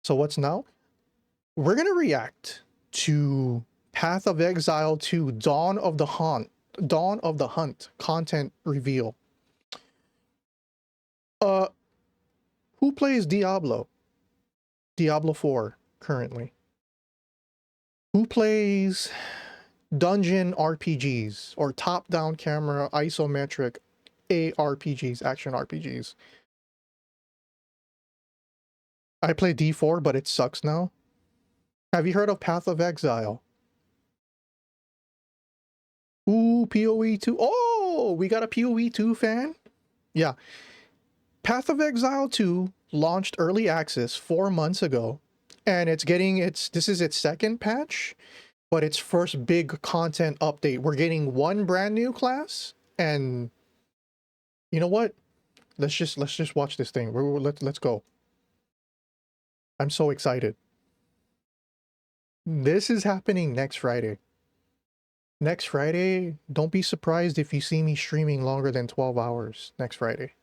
So what's now? We're gonna react to Path of Exile 2 Dawn of the Hunt content reveal. Who plays Diablo 4 currently? Who plays dungeon RPGs or top-down camera isometric ARPGs, action RPGs? I play D4, but it sucks now. Have you heard of Path of Exile? Ooh, PoE2. Oh, we got a PoE2 fan? Yeah. Path of Exile 2 launched early access 4 months ago, and this is its second patch, but its first big content update. We're getting one brand new class, and you know what? Let's just watch this thing. Let's go. I'm so excited. This is happening next Friday. Next Friday, don't be surprised if you see me streaming longer than 12 hours next Friday.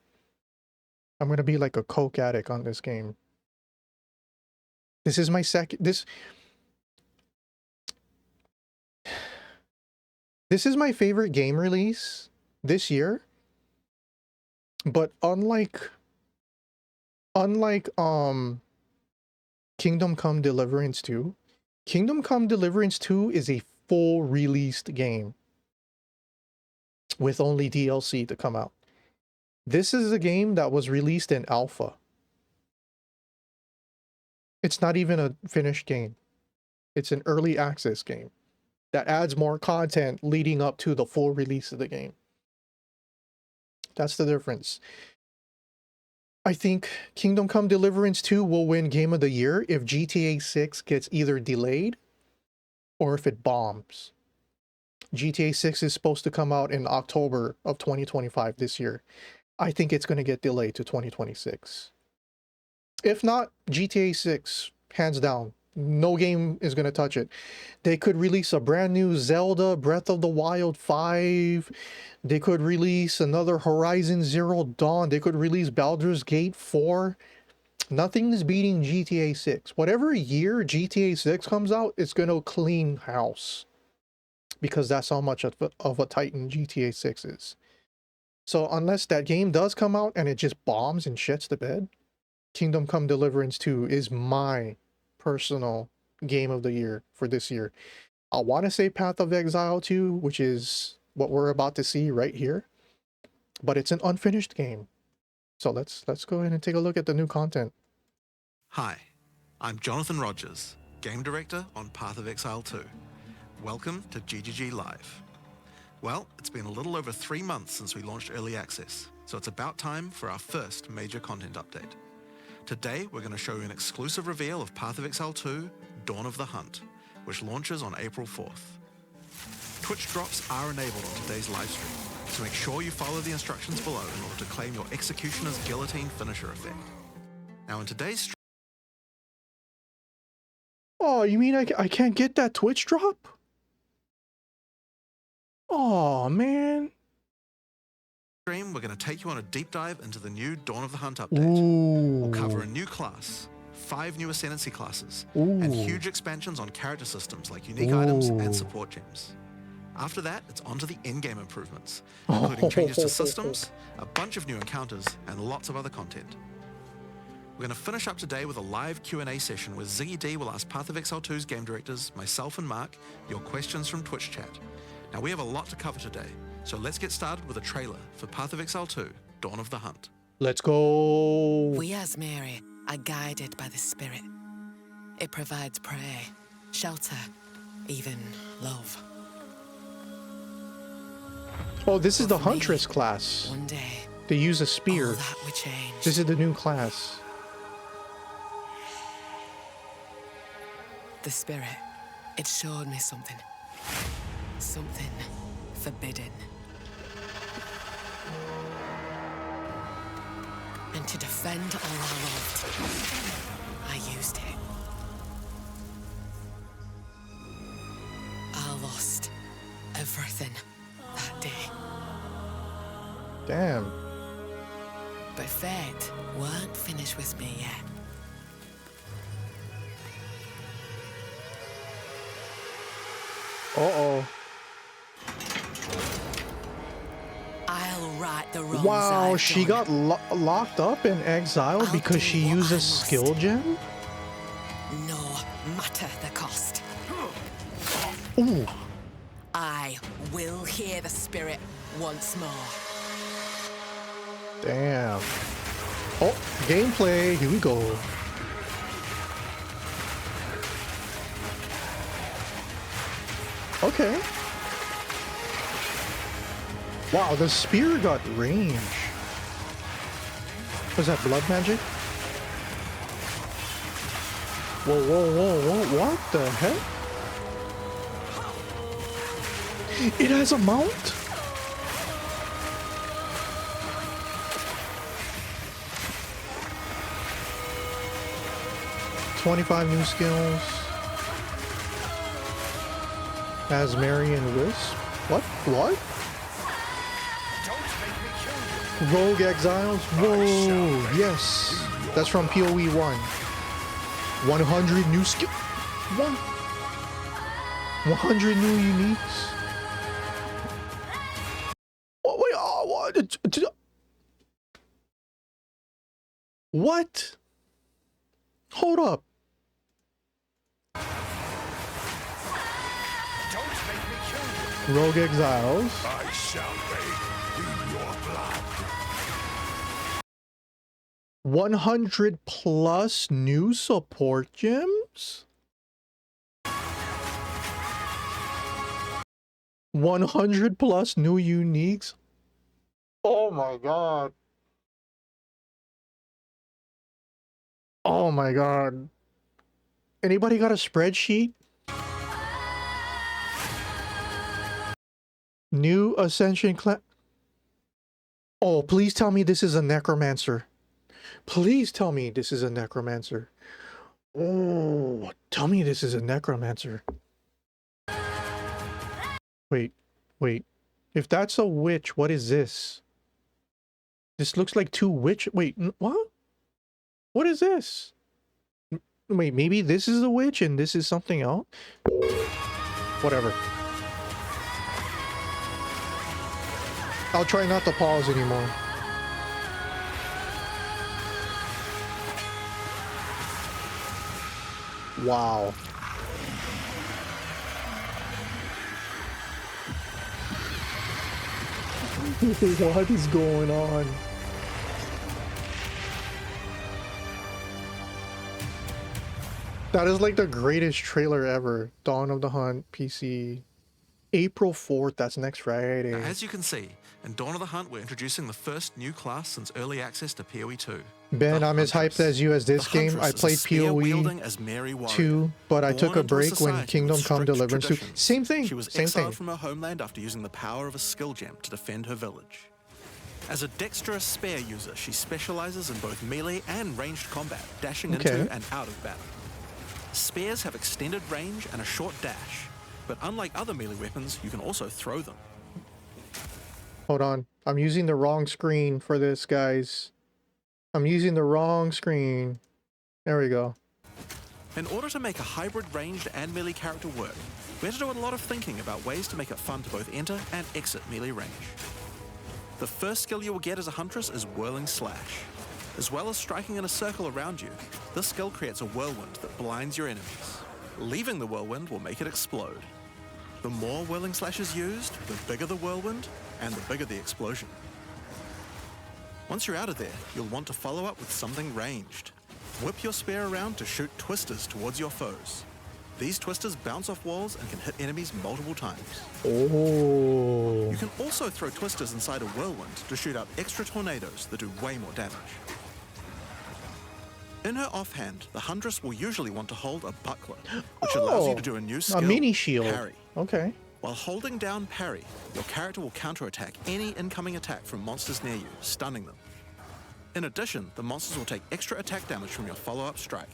I'm gonna be like a coke addict on this game. This is my this is my favorite game release this year. But unlike Kingdom Come Deliverance 2, Kingdom Come Deliverance 2 is a full released game with only DLC to come out. This is a game that was released in alpha. It's not even a finished game. It's an early access game that adds more content leading up to the full release of the game. That's the difference. I think Kingdom Come Deliverance 2 will win Game of the Year if GTA 6 gets either delayed or if it bombs. GTA 6 is supposed to come out in October of 2025 this year. I think it's going to get delayed to 2026. If not, GTA 6, hands down. No game is going to touch it. They could release a brand new Zelda Breath of the Wild 5. They could release another Horizon Zero Dawn. They could release Baldur's Gate 4. Nothing is beating GTA 6. Whatever year GTA 6 comes out, it's going to clean house. Because that's how much of a titan GTA 6 is. So unless that game does come out and it just bombs and shits the bed, Kingdom Come Deliverance 2 is my personal game of the year for this year. I want to say Path of Exile 2, which is what we're about to see right here, but it's an unfinished game. So let's go ahead and take a look at the new content. Hi, I'm Jonathan Rogers, Game Director on Path of Exile 2. Welcome to GGG Live. Well, it's been a little over 3 months since we launched Early Access, so it's about time for our first major content update. Today, we're going to show you an exclusive reveal of Path of Exile 2, Dawn of the Hunt, which launches on April 4th. Twitch drops are enabled on today's livestream, so make sure you follow the instructions below in order to claim your Executioner's Guillotine finisher effect. Now in today's stream... Oh, you mean I can't get that Twitch drop? Oh, man. We're going to take you on a deep dive into the new Dawn of the Hunt update. Ooh. We'll cover a new class, 5 new Ascendancy classes, Ooh. and huge expansions on character systems like unique items and support gems. After that, it's on to the in-game improvements, including changes to systems, a bunch of new encounters, and lots of other content. We're going to finish up today with a live Q&A session where Ziggy D will ask Path of Exile 2's game directors, myself and Mark, your questions from Twitch chat. Now we have a lot to cover today, so let's get started with a trailer for Path of Exile 2, Dawn of the Hunt. Let's go. We as Mary are guided by the Spirit. It provides prey, shelter, even love. Oh, this is But the for me, Huntress class. One day, They use a spear. all that would change. This is the new class. The Spirit, it showed me something. Something forbidden. And to defend all I loved, I used it. I lost everything that day. Damn. But fate weren't finished with me yet. Uh-oh. I'll right the wrongs Wow, I've she done. got locked up in exile I'll because do she what I uses must. skill gem? No matter the cost. Ooh. I will hear the spirit once more. Damn. Oh, gameplay. Here we go. Okay. Wow, the spear got range. Was that blood magic? Whoa, whoa, whoa, whoa. What the heck? It has a mount? "25 new skills." As Mary and Wisp. What? What? Rogue Exiles? Whoa, yes. That's from PoE 1. 100 new skill. What? 100 new uniques. Oh, wait, what? What? Hold up. Rogue Exiles. I shall bathe in your blood. 100 plus new support gems? 100 plus new uniques? Oh my god. Oh my god. Anybody got a spreadsheet? New Ascension class. Oh, please tell me this is a necromancer. Please tell me this is a necromancer. Oh, tell me this is a necromancer. Wait, wait. If that's a witch, what is this? This looks like two witch. Wait, what? What is this? Wait, maybe this is a witch and this is something else? Whatever. I'll try not to pause anymore. Wow. What is going on? That is like the greatest trailer ever. Dawn of the Hunt, PC. April 4th, that's next Friday. Now, as you can see, in Dawn of the Hunt, we're introducing the first new class since early access to PoE2. Ben, the I'm as hyped Huntress. as you as this The game. Huntress I is a played spear-wielding PoE as Mary Warrior. 2, but I Born took a into break when society Kingdom with Come strict Deliverance 2. traditions. Same thing. She was Same exiled thing. from her homeland after using the power of a skill gem to defend her village. As a dexterous spear user, she specializes in both melee and ranged combat, dashing Okay. into and out of battle. Spears have extended range and a short dash, but unlike other melee weapons, you can also throw them. Hold on. I'm using the wrong screen for this, guys. I'm using the wrong screen. There we go. In order to make a hybrid ranged and melee character work, we had to do a lot of thinking about ways to make it fun to both enter and exit melee range. The first skill you will get as a Huntress is Whirling Slash. As well as striking in a circle around you, this skill creates a whirlwind that blinds your enemies. Leaving the whirlwind will make it explode. The more Whirling Slash is used, the bigger the whirlwind, and the bigger the explosion. Once you're out of there, you'll want to follow up with something ranged. Whip your spear around to shoot twisters towards your foes. These twisters bounce off walls and can hit enemies multiple times. Oh. You can also throw twisters inside a whirlwind to shoot out extra tornadoes that do way more damage. In her offhand, the Huntress will usually want to hold a buckler, which allows you to do a new skill, A mini shield. Parry. Okay. While holding down parry, your character will counterattack any incoming attack from monsters near you, stunning them. In addition, the monsters will take extra attack damage from your follow-up strike.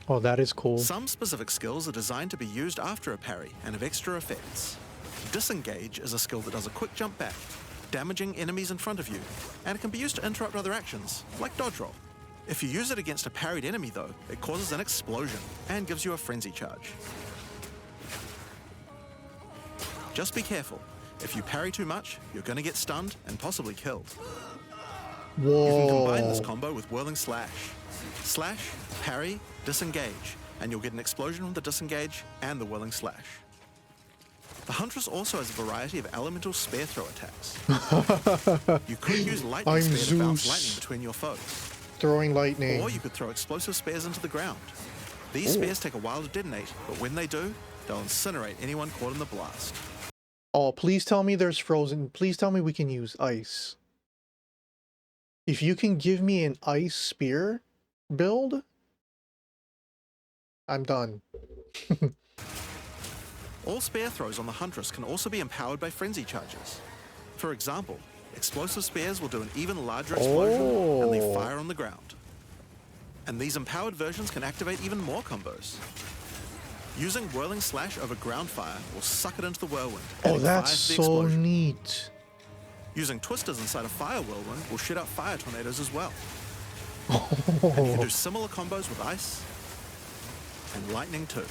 Oh, that is cool. Some specific skills are designed to be used after a parry and have extra effects. Disengage is a skill that does a quick jump back, damaging enemies in front of you, and it can be used to interrupt other actions, like dodge roll. If you use it against a parried enemy though, it causes an explosion and gives you a frenzy charge. Just be careful. If you parry too much, you're going to get stunned and possibly killed. You can combine this Whoa. combo with Whirling Slash. Slash, parry, disengage, and you'll get an explosion from the disengage and the Whirling Slash. The Huntress also has a variety of elemental spear throw attacks. You could use lightning I'm spear to bounce Zeus. lightning between your foes. Throwing lightning. Or you could throw explosive spears into the ground. These spears take a while to detonate, but when they do, they'll incinerate anyone caught in the blast. Oh, please tell me there's frozen. Please tell me we can use ice. If you can give me an ice spear build, I'm done. All spear throws on the Huntress can also be empowered by frenzy charges. For example, explosive spears will do an even larger explosion and leave fire on the ground. And these empowered versions can activate even more combos. Using Whirling Slash over ground fire will suck it into the whirlwind. Oh, adding that's fire to the so explosion. neat. Using Twisters inside a fire whirlwind will shoot out fire tornadoes as well. And you can do similar combos with ice and lightning too.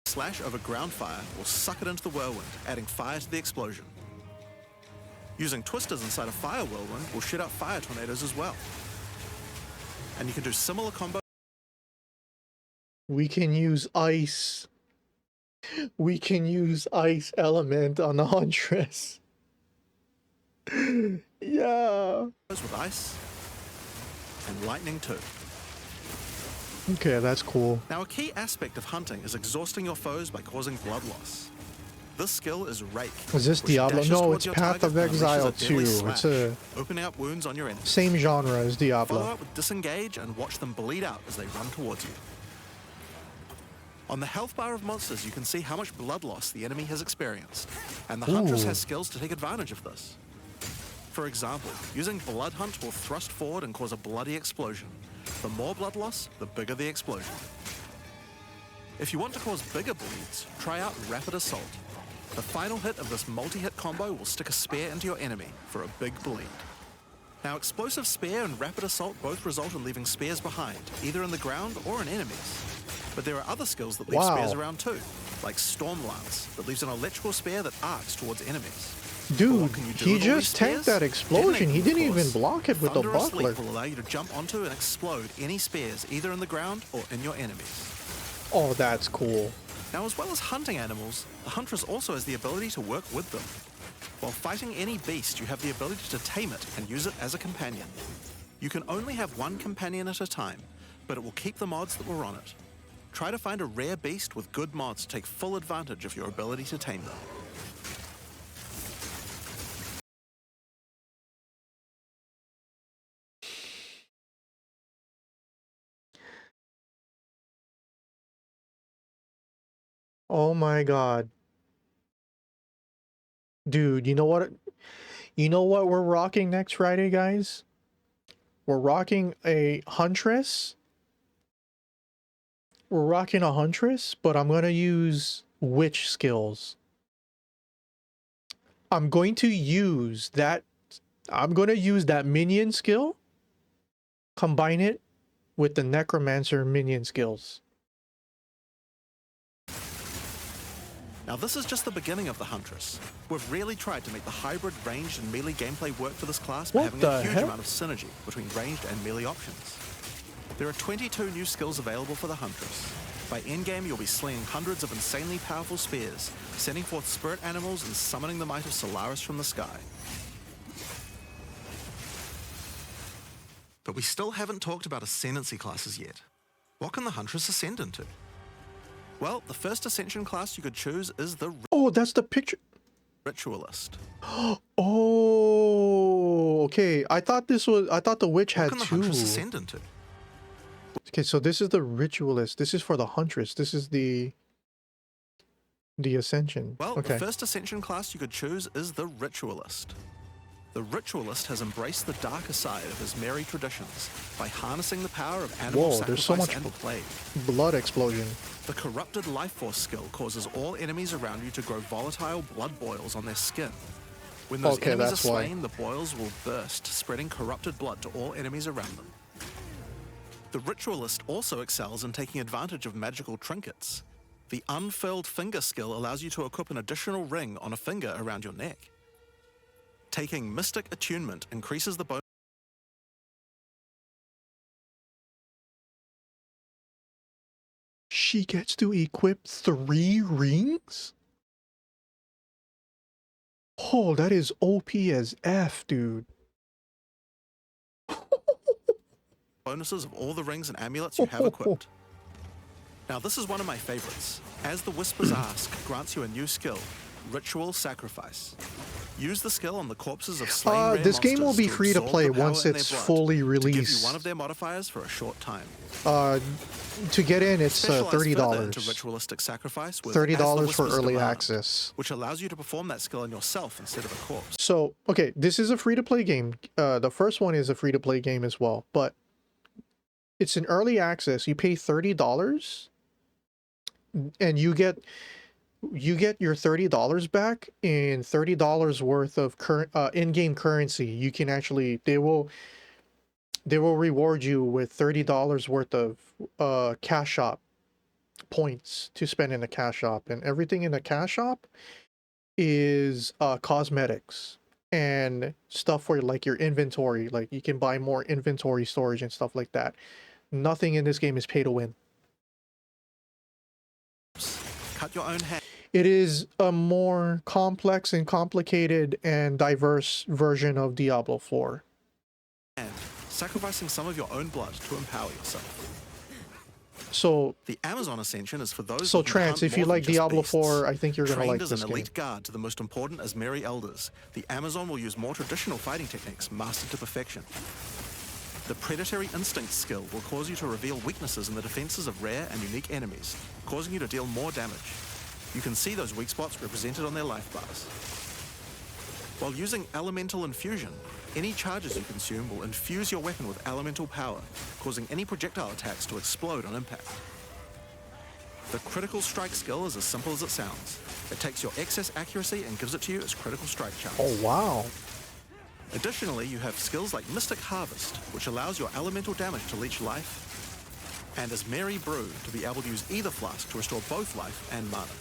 Slash over ground fire will suck it into the whirlwind, adding fire to the explosion. Using Twisters inside a fire whirlwind will shoot out fire tornadoes as well. And you can do similar combos. We can use ice. We can use ice element on the Huntress. Yeah. With ice and lightning too. Okay, that's cool. Now, a key aspect of hunting is exhausting your foes by causing blood loss. This skill is Rake. Is this which Diablo? dashes No, towards it's your Path target of and unleashes Exile a deadly 2. slash, It's a opening up wounds on your enemies. same genre as Follow Diablo. up with Disengage and watch them bleed out as they run towards you. On the health bar of monsters, you can see how much blood loss the enemy has experienced, and the Huntress Ooh. has skills to take advantage of this. For example, using Blood Hunt will thrust forward and cause a bloody explosion. The more blood loss, the bigger the explosion. If you want to cause bigger bleeds, try out Rapid Assault. The final hit of this multi-hit combo will stick a spear into your enemy for a big bleed. Now, Explosive Spear and Rapid Assault both result in leaving spears behind, either in the ground or in enemies. But there are other skills that leave Wow. spears around too, like Storm Lance, that leaves an electrical spear that arcs towards enemies. But Dude, what can you do he with all just these tanked spears? that explosion. Detonate He them, didn't of even course. block it with the Thunderous buckler. Leap will allow you to jump onto and explode any spears, either in the ground or in your enemies. Oh, that's cool. Now, as well as hunting animals, the Huntress also has the ability to work with them. While fighting any beast, you have the ability to tame it and use it as a companion. You can only have one companion at a time, but it will keep the mods that were on it. Try to find a rare beast with good mods to take full advantage of your ability to tame them. Oh my god. Dude, you know what? You know what we're rocking next Friday, guys? We're rocking a Huntress. We're rocking a Huntress, but I'm going to use witch skills. I'm going to use that minion skill, combine it with the necromancer minion skills. Now, this is just the beginning of the Huntress. We've really tried to make the hybrid ranged and melee gameplay work for this class by What having the a huge heck? amount of synergy between ranged and melee options. There are 22 new skills available for the Huntress. By endgame, you'll be slinging hundreds of insanely powerful spears, sending forth spirit animals and summoning the might of Solaris from the sky. But we still haven't talked about ascendancy classes yet. What can the Huntress ascend into? Well, the first ascension class you could choose is the Oh, that's the picture. Ritualist. Oh, okay. I thought the witch What had can the two. Huntress ascend into? Okay, so this is the ritualist. This is for the Huntress. This is the ascension. Well, Okay. the first ascension class you could choose is the Ritualist. The Ritualist has embraced the darker side of his merry traditions by harnessing the power of animal Whoa, there's so sacrifice much and plague. blood explosion. The Corrupted Life Force skill causes all enemies around you to grow volatile blood boils on their skin. When those Okay, enemies are that's why. slain, the boils will burst, spreading corrupted blood to all enemies around them. The Ritualist also excels in taking advantage of magical trinkets. The unfurled finger skill allows you to equip an additional ring on a finger around your neck. Taking Mystic Attunement increases the bonus. She gets to equip 3 rings? Oh, that is OP as F, dude. Bonuses of all the rings and amulets you have equipped. Now this is one of my favorites. As the Whisper's Ask grants you a new skill, Ritual Sacrifice. Use the skill on the corpses of slain rare this game will monsters be free to absorb play the power once in their it's blood fully to give you released. one of their modifiers for a short time. To get in, it's Specialize further into $30. Ritualistic Sacrifice with $30 As the for Whisper's early Demand, access. which allows you to perform that skill on yourself instead of a corpse. So, okay, this is a free-to-play game. The first one is a free-to-play game as well, but it's an early access. You pay $30, and you get your $30 back in $30 worth of current in-game currency. You can actually they will reward you with $30 worth of cash shop points to spend in the cash shop, and everything in the cash shop is cosmetics and stuff for like your inventory. Like you can buy more inventory storage and stuff like that. Nothing in this game is pay to win. Cut your own hand. It is a more complex and complicated and diverse version of Diablo 4. Sacrificing some of your own blood to empower yourself. So, The Amazon Ascension is for those so looking to Trance, hunt if you more than like just Diablo beasts. 4, I think you're gonna Trained like as this an game. elite guard to the most important Asmeri elders, the Amazon will use more traditional fighting techniques mastered to perfection. The Predatory Instinct skill will cause you to reveal weaknesses in the defenses of rare and unique enemies, causing you to deal more damage. You can see those weak spots represented on their life bars. While using Elemental Infusion, any charges you consume will infuse your weapon with elemental power, causing any projectile attacks to explode on impact. The Critical Strike skill is as simple as it sounds. It takes your excess accuracy and gives it to you as critical strike chance. Oh, wow. Additionally, you have skills like Mystic Harvest, which allows your elemental damage to leech life, and as Mary Brew to be able to use either flask to restore both life and mana.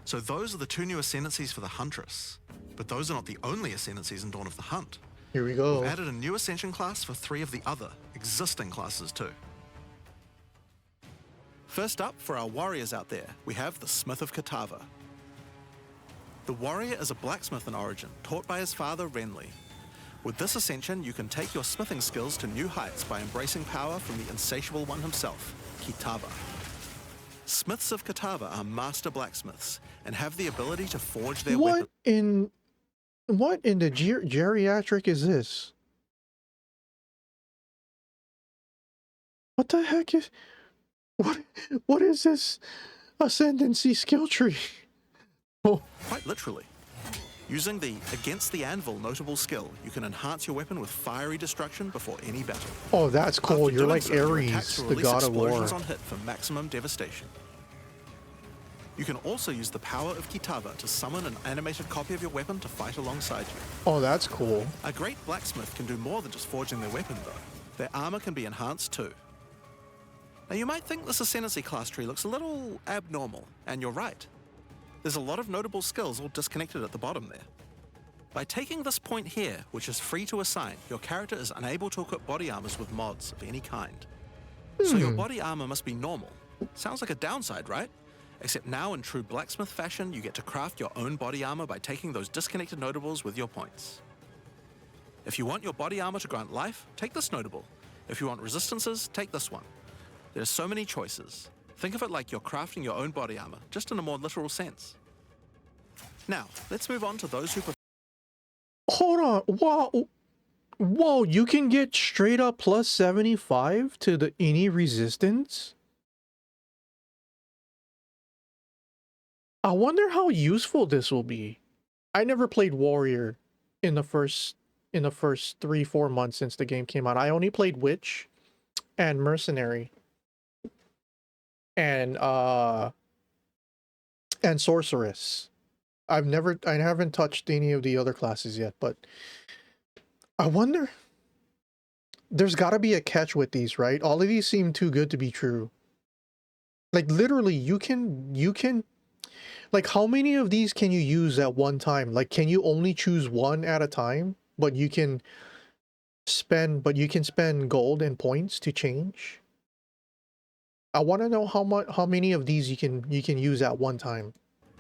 So those are the 2 new ascendancies for the Huntress, but those are not the only ascendancies in Dawn of the Hunt. Here we go. We've added a new ascension class for 3 of the other existing classes too. First up, for our warriors out there, we have the Smith of Kitava. The warrior is a blacksmith in origin, taught by his father Renly. With this ascension, you can take your smithing skills to new heights by embracing power from the insatiable one himself, Kitava. Smiths of Kitava are master blacksmiths and have the ability to forge their weapons. What in the geriatric is this? What the heck is what is this ascendancy skill tree? Oh, Quite literally. Using the Against the Anvil notable skill, you can enhance your weapon with fiery destruction before any battle. oh, that's cool. After You're doing like so, your attacks Ares, will the release god of war. explosions on hit for maximum devastation. You can also use the power of Kitava to summon an animated copy of your weapon to fight alongside you. Oh, that's cool. A great blacksmith can do more than just forging their weapon though. Their armor can be enhanced too. Now you might think this ascendancy class tree looks a little abnormal, and you're right. There's a lot of notable skills all disconnected at the bottom there. By taking this point here, which is free to assign, your character is unable to equip body armors with mods of any kind. So your body armor must be normal. Sounds like a downside, right? Except now in true blacksmith fashion, you get to craft your own body armor by taking those disconnected notables with your points. If you want your body armor to grant life, take this notable. If you want resistances, take this one. There's so many choices. Think of it like you're crafting your own body armor, just in a more literal sense. Now, let's move on to those who prefer. Hold on. Whoa. Whoa, you can get straight up plus 75 to the any resistance? I wonder how useful this will be. I never played Warrior in the first 3-4 months since the game came out. I only played Witch and Mercenary and Sorceress. I haven't touched any of the other classes yet, but I wonder, there's got to be a catch with these, right? All of these seem too good to be true. Like literally, you can like how many of these can you use at one time? Like, can you only choose one at a time? But you can spend gold and points to change. I want to know how many of these you can use at one time.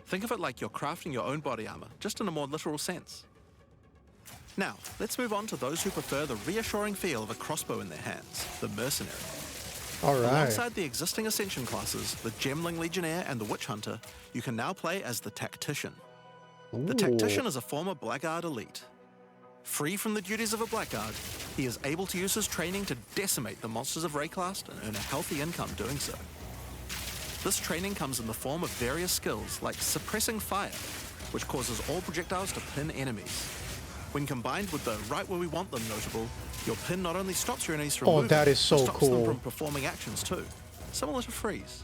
Think of it like you're crafting your own body armor, just in a more literal sense. Now, let's move on to those who prefer the reassuring feel of a crossbow in their hands, the Mercenary. All right. Alongside the existing Ascension classes, the Gemling Legionnaire and the Witch Hunter, you can now play as the Tactician. The Tactician is a former Blackguard elite. Free from the duties of a Blackguard, he is able to use his training to decimate the monsters of Rayclast and earn a healthy income doing so. This training comes in the form of various skills like Suppressing Fire, which causes all projectiles to pin enemies. When combined with the Right Where We Want Them notable, your pin not only stops your enemies from moving, that is so but stops them cool. from performing actions too, similar to Freeze.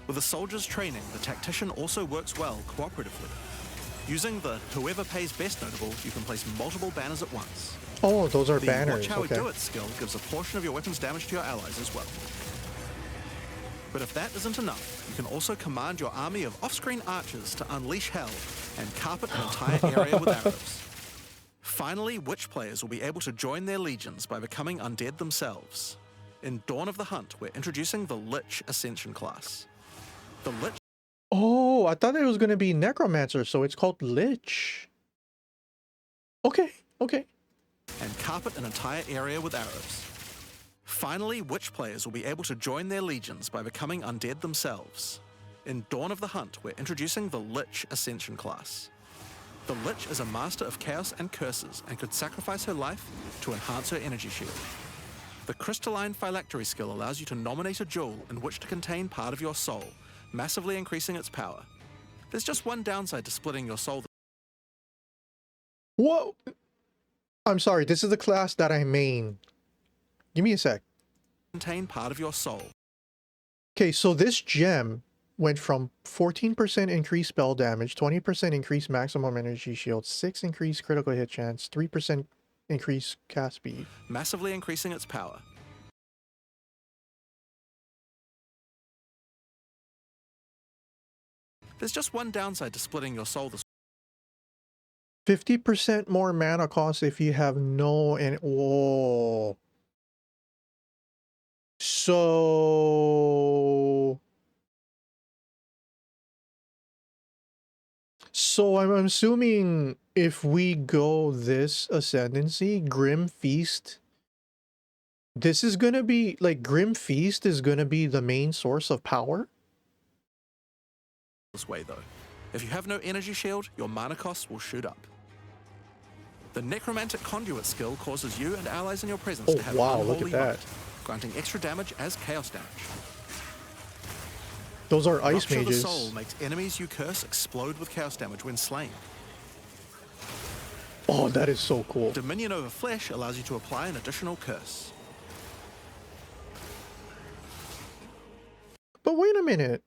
With a soldier's training, the Tactician also works well cooperatively. Using the Whoever Pays Best notable, you can place multiple banners at once. Oh, those are The banners. Watch How Okay. We Do It skill gives a portion of your weapon's damage to your allies as well. But if that isn't enough, you can also command your army of off-screen archers to unleash hell and carpet an entire area with arrows. Finally, Witch players will be able to join their legions by becoming undead themselves. In Dawn of the Hunt, we're introducing the Lich Ascension class. The Lich Oh, I thought it was gonna be Necromancer, so it's called Lich. Okay. and carpet an entire area with arrows. Finally, Witch players will be able to join their legions by becoming undead themselves. In Dawn of the Hunt, we're introducing the Lich Ascension class. The Lich is a master of chaos and curses and could sacrifice her life to enhance her energy shield. The Crystalline Phylactery skill allows you to nominate a jewel in which to contain part of your soul, massively increasing its power. There's just one downside to splitting your soul. Whoa. I'm sorry. This is the class that I main. Give me a sec. Contain part of your soul. Okay, so this gem went from 14% increased spell damage, 20% increased maximum energy shield, 6 increased critical hit chance, 3% increased cast speed. Massively increasing its power. There's just one downside to splitting your soul this 50% more mana cost if you have no and whoa. So I'm assuming if we go this ascendancy, Grim Feast, this is gonna be like Grim Feast is gonna be the main source of power. way though. If you have no energy shield, your mana costs will shoot up. The Necromantic Conduit skill causes you and allies in your presence Oh to have wow, look unholy at that. light, granting extra damage as chaos damage. Those are ice Rupture mages. the Soul makes enemies you curse explode with chaos damage when slain. Oh, that is so cool. Dominion over Flesh allows you to apply an additional curse. But wait a minute.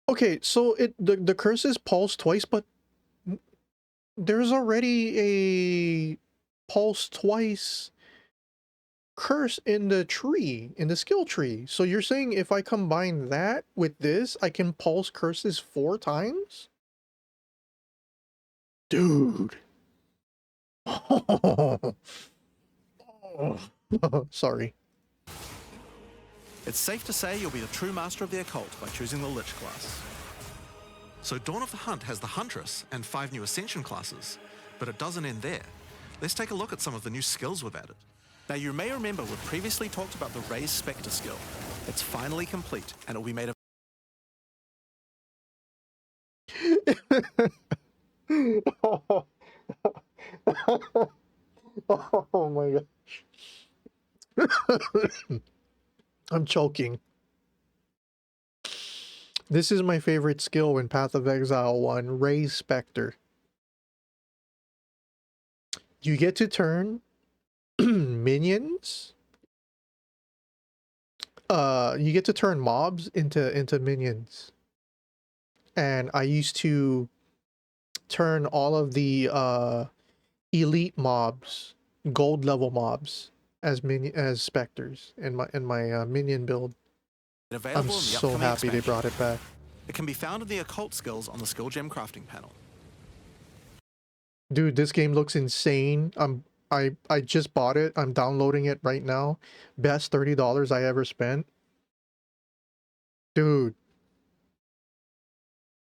Okay, so the curses pulse twice, but there's already a pulse twice curse in the tree, in the skill tree. So you're saying if I combine that with this, I can pulse curses 4 times? Dude. Sorry. It's safe to say you'll be the true master of the occult by choosing the Lich class. So Dawn of the Hunt has the Huntress and 5 new Ascension classes, but it doesn't end there. Let's take a look at some of the new skills we've added. Now you may remember we've previously talked about the Raise Spectre skill. It's finally complete, and it will be made Oh my gosh. I'm choking. This is my favorite skill in Path of Exile 1, Raise Spectre. You get to turn minions. You get to turn mobs into minions. And I used to turn all of the elite mobs, gold level mobs, as specters in my minion build. available I'm in the so upcoming happy they expansion. brought it back. It can be found in the occult skills on the skill gem crafting panel. Dude, this game looks insane. I just bought it. I'm downloading it right now. Best $30 I ever spent. Dude.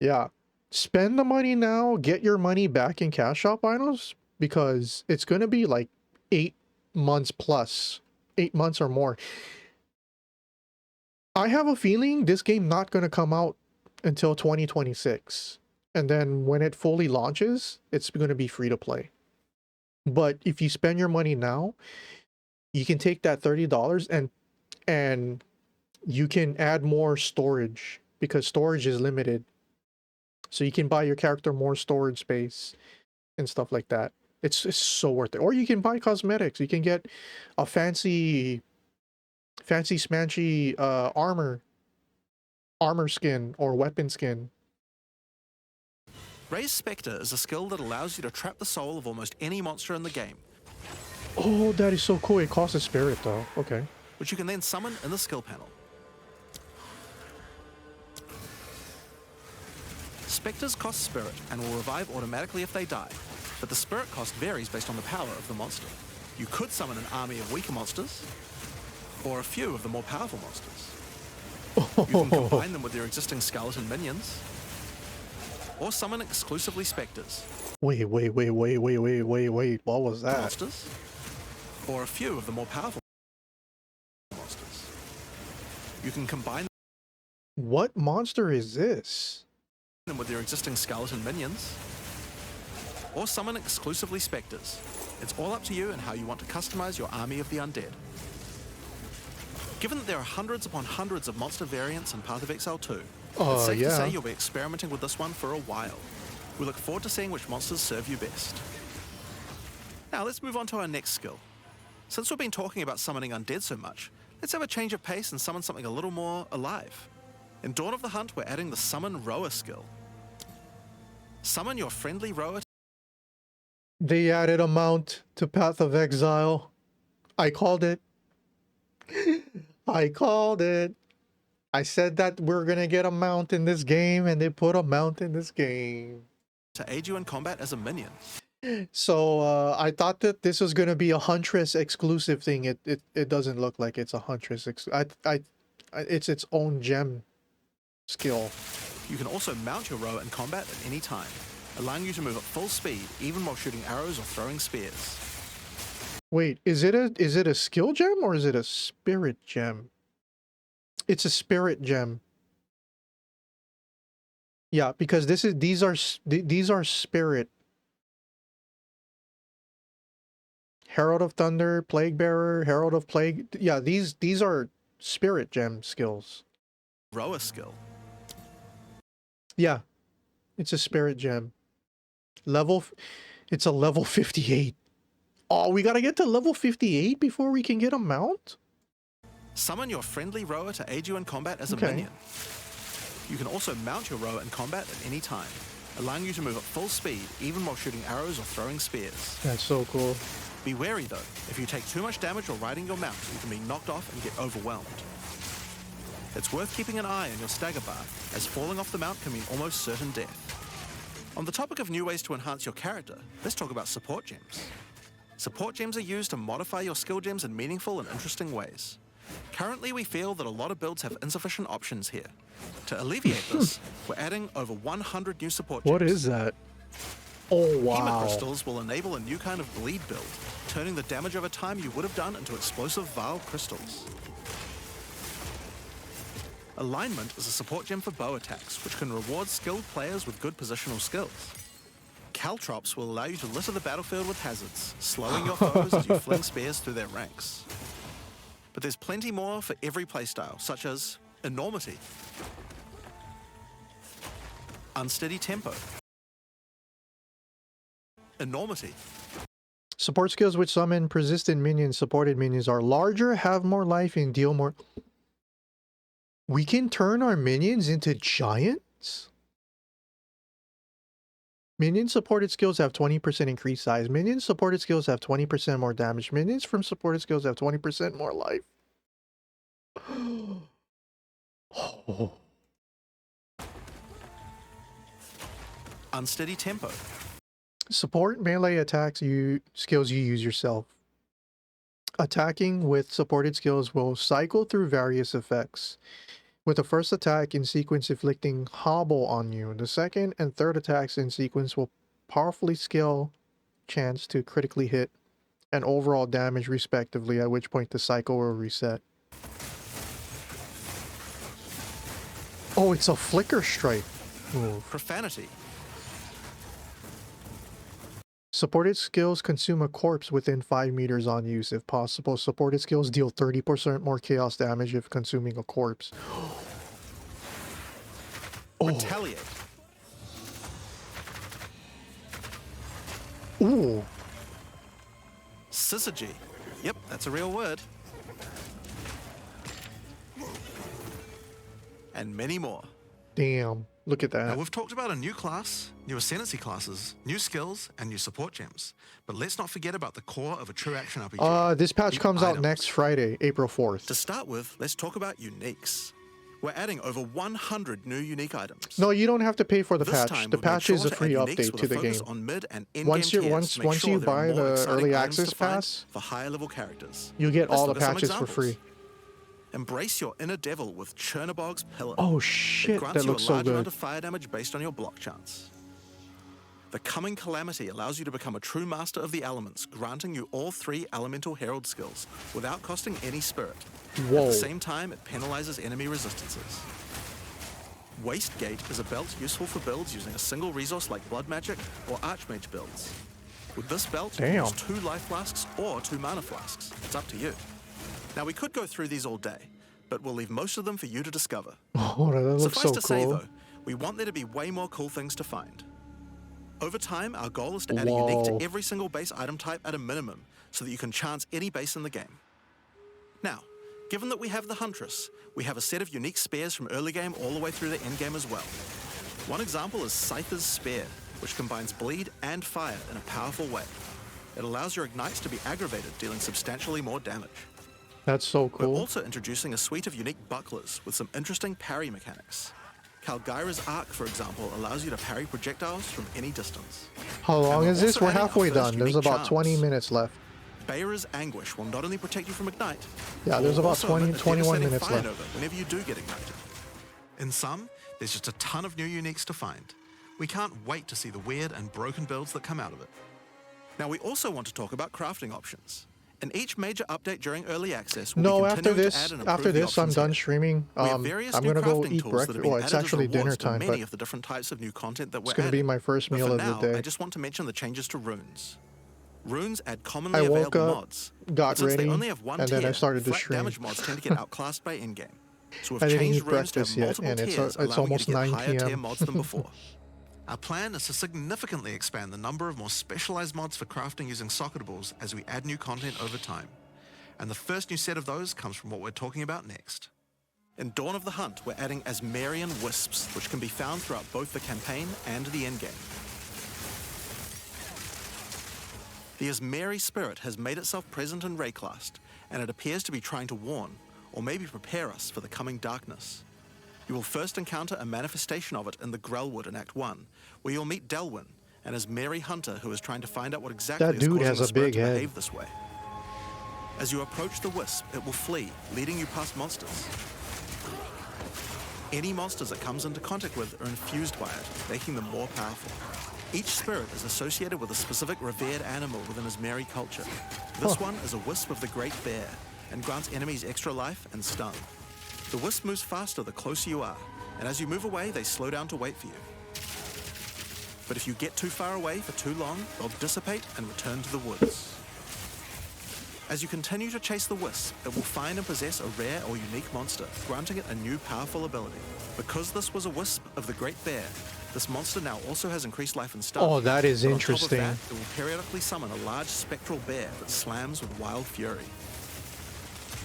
Yeah. Spend the money now, get your money back in cash shop items, because it's gonna be like 8 months plus. 8 months or more. I have a feeling this game not gonna come out until 2026. And then when it fully launches, it's gonna be free to play. But if you spend your money now, you can take that $30 and you can add more storage, because storage is limited. So you can buy your character more storage space and stuff like that. It's so worth it. Or you can buy cosmetics. You can get a fancy smanchy armor skin or weapon skin. Raise Spectre is a skill that allows you to trap the soul of almost any monster in the game, Oh, that is so cool. It costs a spirit though. Okay. which you can then summon in the skill panel. Spectres cost spirit and will revive automatically if they die, but the spirit cost varies based on the power of the monster. You could summon an army of weaker monsters, or a few of the more powerful monsters. You can combine them with your existing skeleton minions, or summon exclusively specters, Wait. What was that? monsters, or a few of the more powerful monsters. You can combine What monster is this? them with your existing skeleton minions, or summon exclusively specters. It's all up to you and how you want to customize your army of the undead. Given that there are hundreds upon hundreds of monster variants in Path of Exile 2, it's safe to say you'll be experimenting with this one for a while. We look forward to seeing which monsters serve you best. Now let's move on to our next skill. Since we've been talking about summoning undead so much, let's have a change of pace and summon something a little more alive. In Dawn of the Hunt, we're adding the Summon Rower skill. Summon your friendly rower. They added a mount to Path of Exile. I called it. I called it. I said that we're gonna get a mount in this game, and they put a mount in this game. To aid you in combat as a minion. So I thought that this was gonna be a Huntress exclusive thing. It doesn't look like it's a Huntress. It's its own gem skill. You can also mount your rower in combat at any time, allowing you to move at full speed even while shooting arrows or throwing spears. Wait, is it a skill gem or is it a spirit gem? It's a spirit gem. Yeah, because these are spirit. Herald of Thunder, Plague Bearer, Herald of Plague. Yeah, these are spirit gem skills. Rower skill. Yeah, it's a spirit gem. It's a level 58. Oh, we gotta get to level 58 before we can get a mount? Summon your friendly rower to aid you in combat as a Okay. minion. You can also mount your rower in combat at any time, allowing you to move at full speed even while shooting arrows or throwing spears. That's so cool. Be wary though, if you take too much damage while riding your mount, you can be knocked off and get overwhelmed. It's worth keeping an eye on your stagger bar, as falling off the mount can mean almost certain death. On the topic of new ways to enhance your character, let's talk about support gems. Support gems are used to modify your skill gems in meaningful and interesting ways. Currently, we feel that a lot of builds have insufficient options here. To alleviate this, we're adding over 100 new support gems. What is that? Oh, Hema wow. crystals will enable a new kind of bleed build, turning the damage over time you would have done into explosive Vile crystals. Alignment is a support gem for bow attacks, which can reward skilled players with good positional skills. Caltrops will allow you to litter the battlefield with hazards, slowing your foes as you fling spears through their ranks. But there's plenty more for every playstyle, such as Enormity, Unsteady Tempo, Enormity, Support skills which summon persistent minions. Supported minions are larger, have more life, and deal more. We can turn our minions into giants? Minion supported skills have 20% increased size. Minion supported skills have 20% more damage. Minions from supported skills have 20% more life. Oh. Unsteady tempo. Support melee attacks skills you use yourself. Attacking with supported skills will cycle through various effects, with the first attack in sequence inflicting hobble on you. The second and third attacks in sequence will powerfully scale chance to critically hit and overall damage respectively, at which point the cycle will reset. Oh, it's a flicker strike move. Profanity. Supported skills consume a corpse within 5 meters on use. If possible, supported skills deal 30% more chaos damage if consuming a corpse. Retaliate. Ooh. Syzygy. Yep, that's a real word. And many more. Damn. Look at Now, that. we've talked about a new class, new ascendancy classes, new skills, and new support gems. But let's not forget about the core of a true action RPG. This patch the comes out items. next Friday, April To 4th. start with, let's talk about uniques. We're adding over 100 new unique items. No, you don't have to pay for the This patch. time, The we've made patch sure is a to free add uniques update with to a the focus game. on mid and in-game Once you tiers to make sure there are buy more the exciting early items access to find pass, for higher level characters. you get Let's all the look at some patches for examples. free. Embrace your inner devil with Chernobog's Pillar. Oh It shit, grants that you looks a so large amount good. of fire damage based on your block chance. The Coming Calamity allows you to become a true master of the elements, granting you all 3 elemental herald skills without costing any spirit. At Whoa. the same time, it penalizes enemy resistances. Wastegate is a belt useful for builds using a single resource like Blood Magic or Archmage builds. With this belt, you Damn. use 2 life flasks or 2 mana flasks. It's up to you. Now, we could go through these all day, but we'll leave most of them for you to discover. Oh, that looks Suffice so to say, cool. though, we want there to be way more cool things to find. Over time, our goal is to add a unique Whoa. to every single base item type at a minimum, so that you can chance any base in the game. Now, given that we have the Huntress, we have a set of unique spears from early game all the way through to end game as well. One example is Scyther's Spear, which combines bleed and fire in a powerful way. It allows your ignites to be aggravated, dealing substantially more damage. That's so We're cool. also introducing a suite of unique bucklers with some interesting parry mechanics. Calgyra's Arc, for example, allows you to parry projectiles from any distance. How long we're is this? also We're adding our halfway first done. There's unique about 20 charms. minutes left. Bayra's Anguish will not only protect you from Ignite, Yeah, but there's will about also 20 emit a 21 devastating minutes fire left. nova whenever you do get ignited. In sum, there's just a ton of new uniques to find. We can't wait to see the weird and broken builds that come out of it. Now, we also want to talk about crafting options. In each major update during early access, we'll No, be after continuing to this, add and improve the I'm options done here. streaming. We have various I'm new gonna go crafting eat tools that have breakfast. been Well, it's added as actually dinner rewards to time, many but of the different types of new content that we're it's gonna be adding. my first But meal for of now, the day. I just want to mention the changes to runes. Runes add commonly I woke available up, mods. got but since ready, they only have one and then I tier, started to flat stream. damage mods tend to get outclassed by in-game. So we've I didn't changed eat runes to have breakfast yet, multiple and it's tiers, allowing almost you to get 9 higher tier PM. mods than before. Our plan is to significantly expand the number of more specialized mods for crafting using socketables as we add new content over time. And the first new set of those comes from what we're talking about next. In Dawn of the Hunt, we're adding Asmerian Wisps, which can be found throughout both the campaign and the endgame. The Asmeri spirit has made itself present in Rayclast, and it appears to be trying to warn, or maybe prepare us for the coming darkness. You will first encounter a manifestation of it in the Grellwood in Act 1, where you'll meet Delwyn, an Asmeri hunter who is trying to find out what exactly That is dude causing has the a spirit big to head. behave this way. As you approach the wisp, it will flee, leading you past monsters. Any monsters it comes into contact with are infused by it, making them more powerful. Each spirit is associated with a specific revered animal within Asmeri culture. This one is a wisp of the Great Bear, and grants enemies extra life and stun. The wisp moves faster the closer you are, and as you move away, they slow down to wait for you. But if you get too far away for too long, they'll dissipate and return to the woods. As you continue to chase the wisp, it will find and possess a rare or unique monster, granting it a new powerful ability. Because this was a wisp of the Great Bear, this monster now also has increased life and stun. Oh, that is But interesting. On top of that, it will periodically summon a large spectral bear that slams with wild fury.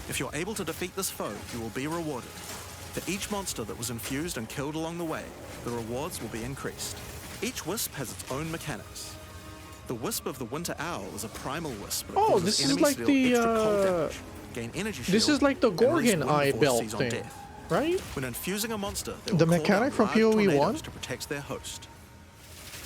If you're able to defeat this foe, you will be rewarded. For each monster that was infused and killed along the way, the rewards will be increased. Each wisp has its own mechanics. The Wisp of the Winter Owl is a primal wisp. That Oh, causes this is enemies like to deal the, extra cold damage, gain energy This shield, is like the and release Gorgon wind Eye before it belt sees on thing. death. right? When infusing a monster, they The will call mechanic down from large PoE1? tornadoes to protect their host.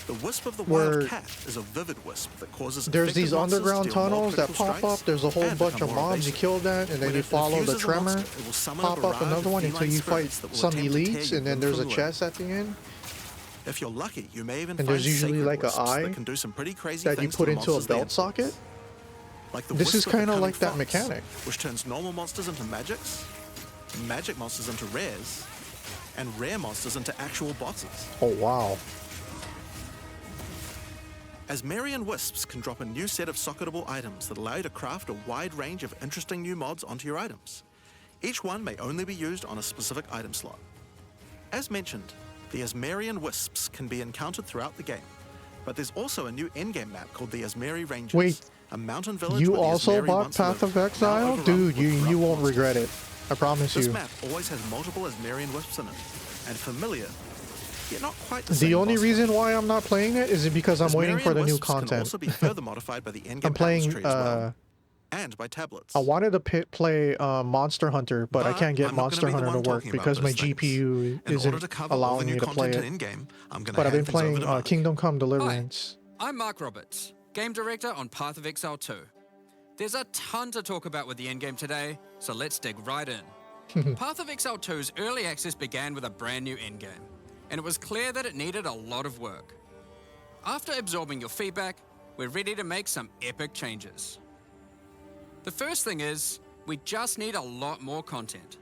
The Wisp of the Where Wild Cat is a vivid wisp that causes there's infected these monsters underground to deal more tunnels that critical pop up. strikes There's a whole and bunch become of more mobs. You evasive. kill that, and then When you it follow the infuses a tremor. monster, it will summon a Pop up barrage another of one until feline you fight spirits that will some attempt to tear elites, you and then limb there's a from limb. chest at the end If you're lucky, you may even And find there's usually sacred like a wisps eye that can do some pretty crazy that you things put to the into a monsters they belt influence. socket. Like the This Wisp is of the kinda Cunning like that Fox, mechanic. which turns normal monsters into magics, magic monsters into rares, and rare monsters into actual bosses. Oh wow. Asmarian Wisps can drop a new set of socketable items that allow you to craft a wide range of interesting new mods onto your items. Each one may only be used on a specific item slot. As mentioned, the Asmarian Wisps can be encountered throughout the game, but there's also a new endgame map called the Asmari Ranges, Wait, a mountain village You where the also Asmari bought once Path lived, of now Exile? overrun Dude, with you corrupt won't monsters. regret it. I promise This you. map always has multiple Asmarian Wisps in it, and familiar, yet not quite the same. The only boss reason fight. why I'm not playing it is because I'm waiting for Asmarian the new Wisps can content. also be further modified by the endgame I'm playing, atlas tree as well, and by tablets. I wanted to play Monster Hunter, but I can't get I'm not Monster gonna be the Hunter to one work talking about because my those things. GPU In order isn't to cover all the allowing new me to play content it. in game, I'm gonna But I've been hand things over playing to Mark. Kingdom Come Deliverance. I'm Mark Roberts, Game Director on Path of Exile 2. There's a ton to talk about with the endgame today, so let's dig right in. Path of Exile 2's early access began with a brand new endgame, and it was clear that it needed a lot of work. After absorbing your feedback, we're ready to make some epic changes. The first thing is, we just need a lot more content.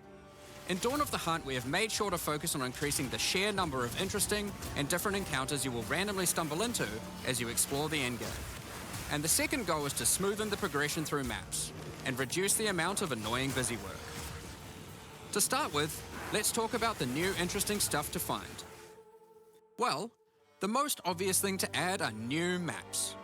In Dawn of the Hunt, we have made sure to focus on increasing the sheer number of interesting and different encounters you will randomly stumble into as you explore the endgame. And the second goal is to smoothen the progression through maps and reduce the amount of annoying busy work. To start with, let's talk about the new interesting stuff to find. Well, the most obvious thing to add are new maps.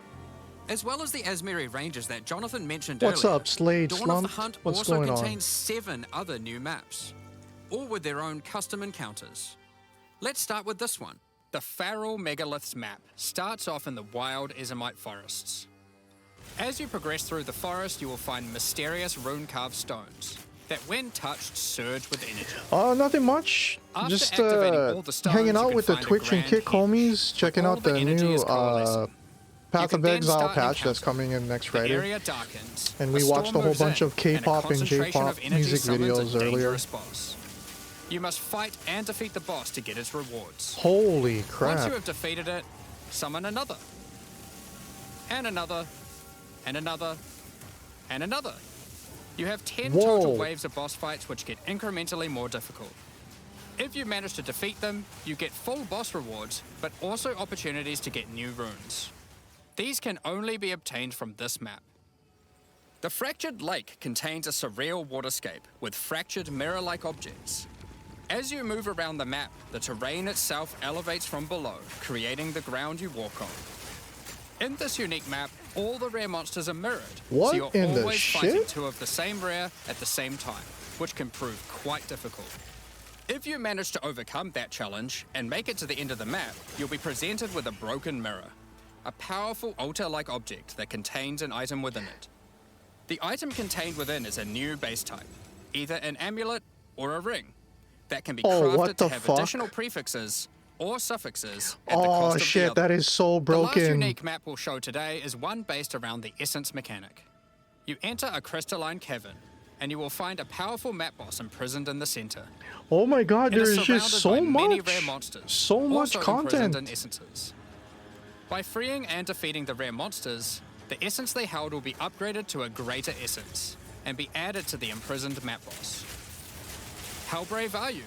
As well as the Asmari Ranges that Jonathan mentioned What's earlier, up, Slade Dawn of Slump? the Hunt What's also going on? contains 7 other new maps, all with their own custom encounters. Let's start with this one. The Feral Megaliths map starts off in the wild Ezomite forests. As you progress through the forest, you will find mysterious rune-carved stones that, when touched, surge with energy. Nothing much. After Just activating all the stones, hanging you out can with the find a Twitch and grand Kick henge. homies, checking All out the the energy new is coalescing. Path You of can then Exile start an patch that's encounter. coming in next The Friday. area darkens, And we a watched storm a whole moves bunch in, of K-pop a and concentration J-pop of energy music summons a videos earlier. dangerous boss. You must fight and defeat the boss to get its rewards. Holy Once crap. you have defeated it, summon another. And another. And another. And another. You have 10 total Whoa. waves of boss fights which get incrementally more difficult. If you manage to defeat them, you get full boss rewards, but also opportunities to get new runes. These can only be obtained from this map. The Fractured Lake contains a surreal waterscape with fractured mirror-like objects. As you move around the map, the terrain itself elevates from below, creating the ground you walk on. In this unique map, all the rare monsters are mirrored, What so you're in the always fighting shit? 2 of the same rare at the same time, which can prove quite difficult. If you manage to overcome that challenge and make it to the end of the map, you'll be presented with a broken mirror, a powerful altar-like object that contains an item within it. The item contained within is a new base type, either an amulet or a ring, that can be Oh, what crafted to the have fuck? additional prefixes or suffixes at the Oh cost of the shit, other. that is so The last broken. unique map we'll show today is one based around the essence mechanic. You enter a crystalline cavern, and you will find a powerful map boss imprisoned in the center. Oh my god, It is there's just surrounded so by many much. rare monsters, So much also imprisoned content. in essences. By freeing and defeating the rare monsters, the essence they held will be upgraded to a greater essence and be added to the imprisoned map boss. How brave are you?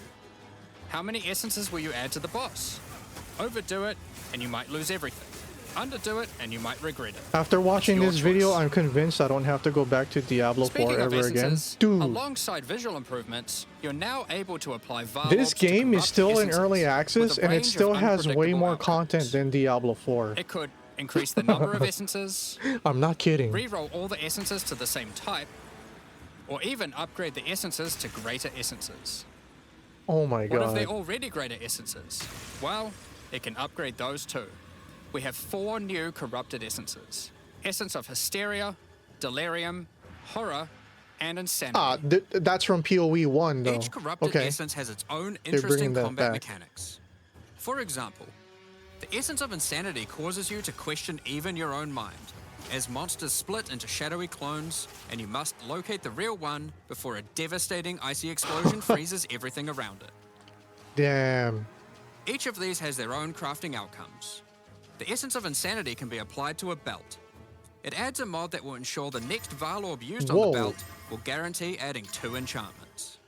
How many essences will you add to the boss? Overdo it, and you might lose everything. Underdo it, and you might regret it. After watching It's your this video, choice. I'm convinced I don't have to go back to Diablo 4 Speaking of ever again. essences, Dude, alongside visual improvements, you're now able to apply Varlogs this to game is corrupt still in essences early with a access and it range of still has way unpredictable more outcomes. content than Diablo 4. It could increase the number of essences, I'm not kidding. re-roll all the essences to the same type, or even upgrade the essences to greater essences. Oh my What if god. they're already greater essences? Well, it can upgrade those too. We have 4 new corrupted essences. Essence of Hysteria, Delirium, Horror, and Insanity. Ah, that's from PoE 1 though. Each corrupted Okay. essence has its own They're bringing interesting that combat back. mechanics. For example, the essence of Insanity causes you to question even your own mind, as monsters split into shadowy clones, and you must locate the real one before a devastating icy explosion freezes everything around it. Damn. Each of these has their own crafting outcomes. The essence of Insanity can be applied to a belt. It adds a mod that will ensure the next Val Orb used on Whoa. the belt will guarantee adding 2 enchantments.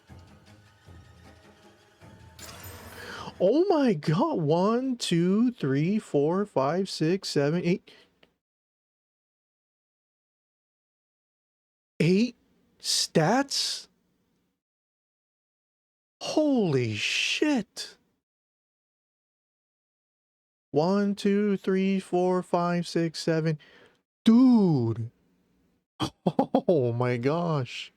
Oh my god. 1, 2, 3, 4, 5, 6, 7, 8. 8 stats? Holy shit. 1, 2, 3, 4, 5, 6, 7. Dude. Oh my gosh.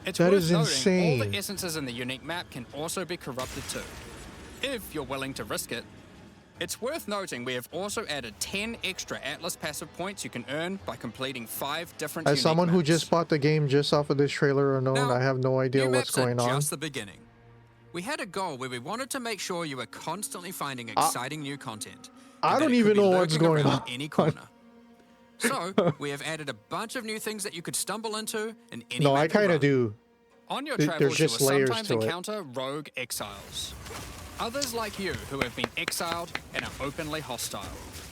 It's That worth is noting, all insane. the essences in the unique map can also be corrupted too, if you're willing to risk it. It's worth noting we have also added 10 extra Atlas passive points you can earn by completing 5 different As unique someone who maps. just bought the game just off of this trailer alone, Now, I have no idea new what's maps are going on. just the beginning. We had a goal where we wanted to make sure you were constantly finding exciting new content. I and that don't it could even be know what's lurking going around on. any corner. So, we have added a bunch of new things that you could stumble into in any No, map I you kind run. of do. On your There's travels, you will just layers sometimes to it. encounter rogue exiles. Others like you who have been exiled and are openly hostile.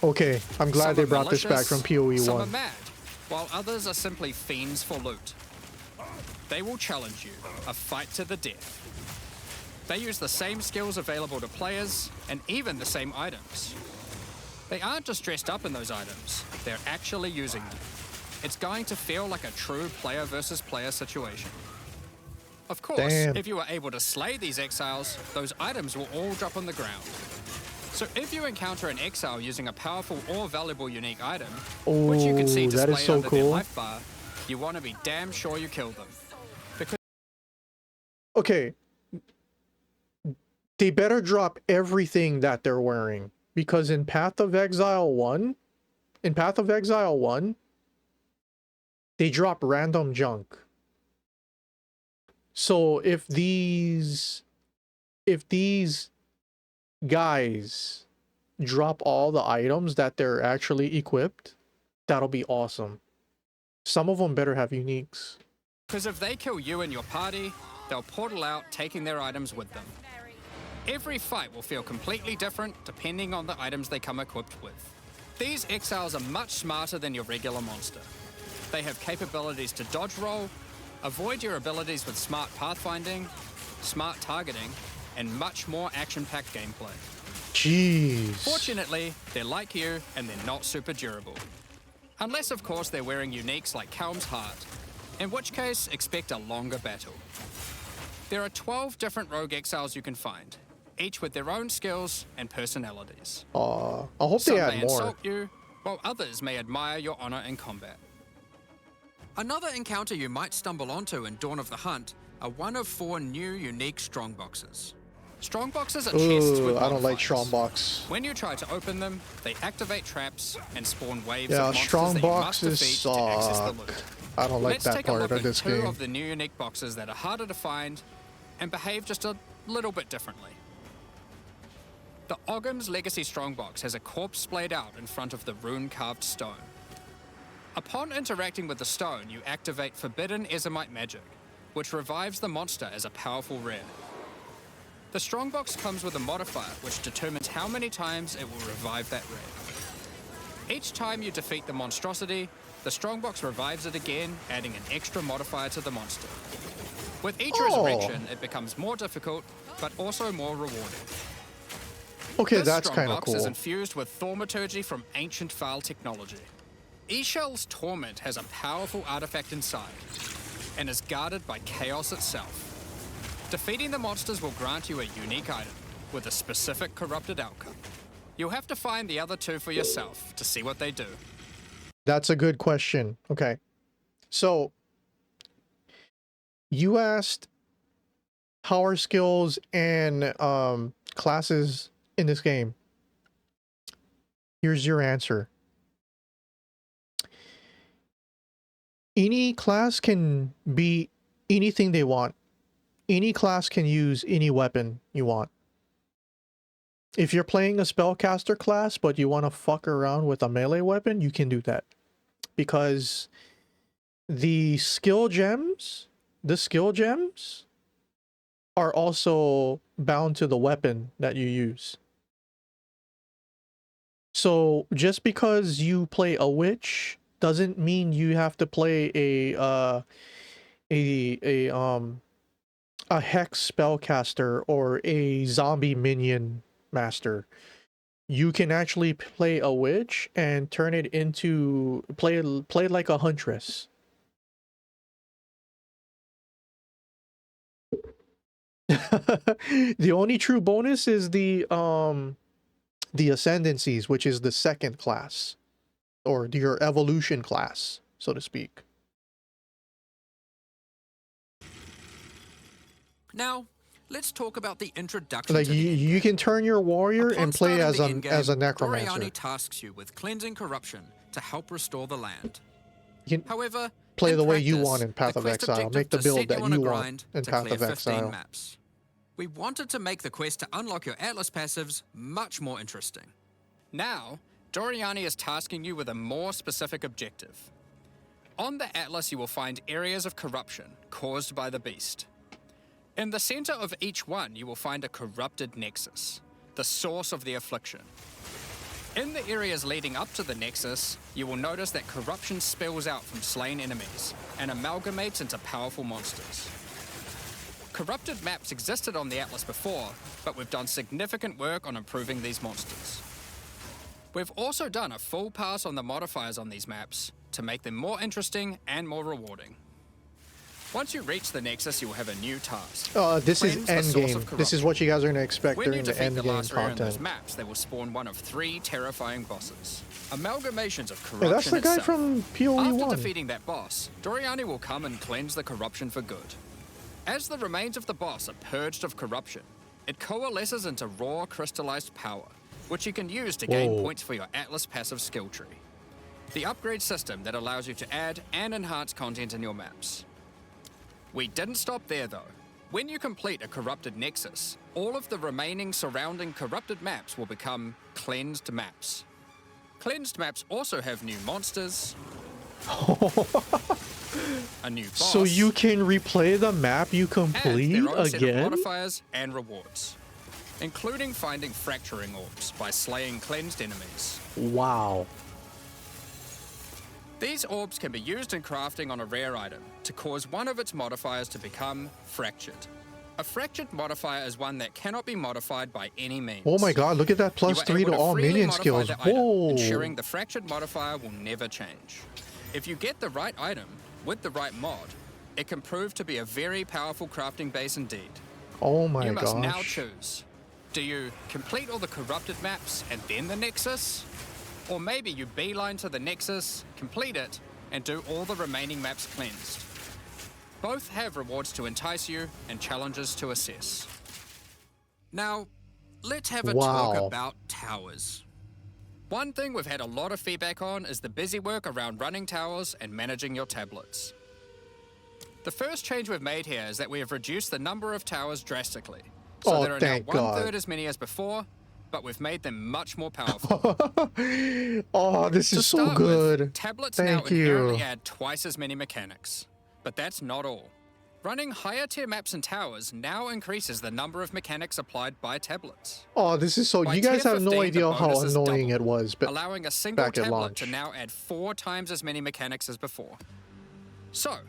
Okay, I'm glad Some they are brought this back malicious, from PoE Some are 1. mad, while others are simply fiends for loot. They will challenge you, a fight to the death. They use the same skills available to players, and even the same items. They aren't just dressed up in those items, they're actually using them. It's going to feel like a true player versus player situation. Of course, Damn. if you are able to slay these exiles, those items will all drop on the ground. So if you encounter an exile using a powerful or valuable unique item, which you can see Oh, that is displayed so under their cool. life bar, you want to be damn sure you kill them. Because Okay. They better drop everything that they're wearing. Because in Path of Exile 1, they drop random junk. So if these guys drop all the items that they're actually equipped, that'll be awesome. Some of them better have uniques. if they kill you and your party, they'll portal out taking their items with them. Every fight will feel completely different depending on the items they come equipped with. These exiles are much smarter than your regular monster. They have capabilities to dodge roll, avoid your abilities with smart pathfinding, smart targeting, and much more action-packed gameplay. Jeez. Fortunately, they're like you and they're not super durable. Unless, of course, they're wearing uniques like Calm's Heart, in which case, expect a longer battle. There are 12 different rogue exiles you can find, each with their own skills and personalities. I hope Some they may add more. insult you, while others may admire your honor in combat. Another encounter you might stumble onto in Dawn of the Hunt are one of 4 new unique strongboxes. Strongboxes are chests with Ooh, I don't like modifiers. strongbox. When you try to open them, they activate traps and spawn waves Yeah, of monsters that you must strongboxes defeat to access the suck. loot. I don't like Let's that take a part look of at this 2 game. of the new unique boxes that are harder to find and behave just a little bit differently. The Ogham's Legacy Strongbox has a corpse splayed out in front of the rune-carved stone. Upon interacting with the stone, you activate Forbidden Ezomite magic, which revives the monster as a powerful rare. The Strongbox comes with a modifier which determines how many times it will revive that rare. Each time you defeat the monstrosity, the Strongbox revives it again, adding an extra modifier to the monster. With each resurrection, it becomes more difficult, but also more rewarding. Okay, This that's kind of Strongbox is cool. infused with thaumaturgy from ancient Val technology. Eshell's Torment has a powerful artifact inside, and is guarded by chaos itself. Defeating the monsters will grant you a unique item, with a specific corrupted outcome. You'll have to find the other 2 for yourself to see what they do. That's a good question. Okay. So, you asked how are skills and classes in this game. Here's your answer. any class can be anything they want. Any class can use any weapon you want. If you're playing a spellcaster class, but you want to fuck around with a melee weapon, you can do that. Because the skill gems are also bound to the weapon that you use. So just because you play a witch doesn't mean you have to play a hex spellcaster or a zombie minion master. You can actually play a witch and turn it into play like a huntress. The only true bonus is the ascendancies, which is the second class, or your evolution class, so to speak. Now, let's talk about the introduction Like to the you can turn your warrior Upon and play as starting the a endgame, necromancer. Doriani tasks you with cleansing corruption to help restore the land. You can However, play in the way you practice, want in Path the of quest Exile. objective Make the to build set that on a you want grind in to Path clear of 15 Exile. maps. We wanted to make the quest to unlock your Atlas passives much more interesting. Now, Doriani is tasking you with a more specific objective. On the Atlas, you will find areas of corruption caused by the beast. In the center of each one, you will find a corrupted nexus, the source of the affliction. In the areas leading up to the nexus, you will notice that corruption spills out from slain enemies and amalgamates into powerful monsters. Corrupted maps existed on the Atlas before, but we've done significant work on improving these monsters. We've also done a full pass on the modifiers on these maps to make them more interesting and more rewarding. Once you reach the Nexus, you'll have a new task. This is Cleanse the source of endgame. This is what you guys are gonna expect When you during the defeat the endgame last rare in those content. maps, they will spawn one of 3 terrifying bosses. Amalgamations of corruption Yeah, that's the guy itself. from PoE1. After defeating that boss, Doriani will come and cleanse the corruption for good. As the remains of the boss are purged of corruption, it coalesces into raw crystallized power, which you can use to gain Whoa. points for your Atlas passive skill tree. The upgrade system that allows you to add and enhance content in your maps. We didn't stop there though. When you complete a corrupted nexus, all of the remaining surrounding corrupted maps will become cleansed maps. Cleansed maps also have new monsters, a new boss, So you can replay the map you and complete their own set of again? modifiers and rewards, including finding fracturing orbs by slaying cleansed enemies. Wow. These orbs can be used in crafting on a rare item to cause one of its modifiers to become fractured. A fractured modifier is one that cannot be modified by any means. Oh my god, look at that You are +3 able to all freely minion modify skills. the item, Whoa. ensuring the fractured modifier will never change. If you get the right item with the right mod, it can prove to be a very powerful crafting base indeed. Oh my You must now gosh. choose. Do you complete all the corrupted maps and then the Nexus? Or maybe you beeline to the Nexus, complete it, and do all the remaining maps cleansed. Both have rewards to entice you and challenges to assess. Now, let's have a talk Wow. about towers. One thing we've had a lot of feedback on is the busy work around running towers and managing your tablets. The first change we've made here is that we have reduced the number of towers drastically. So Oh, there are now thank God. 1/3 as many as before, but we've made them much more powerful. Oh, this To is so start good. with, tablets Thank now inherently you. add twice as many mechanics. But that's not all. Running higher tier maps and towers now increases the number of mechanics applied by tablets, Oh, this is so. By You guys tier have no 15, the idea how bonus is annoying double, it was, but allowing a single back at tablet launch. to now add 4 times as many mechanics as before. So,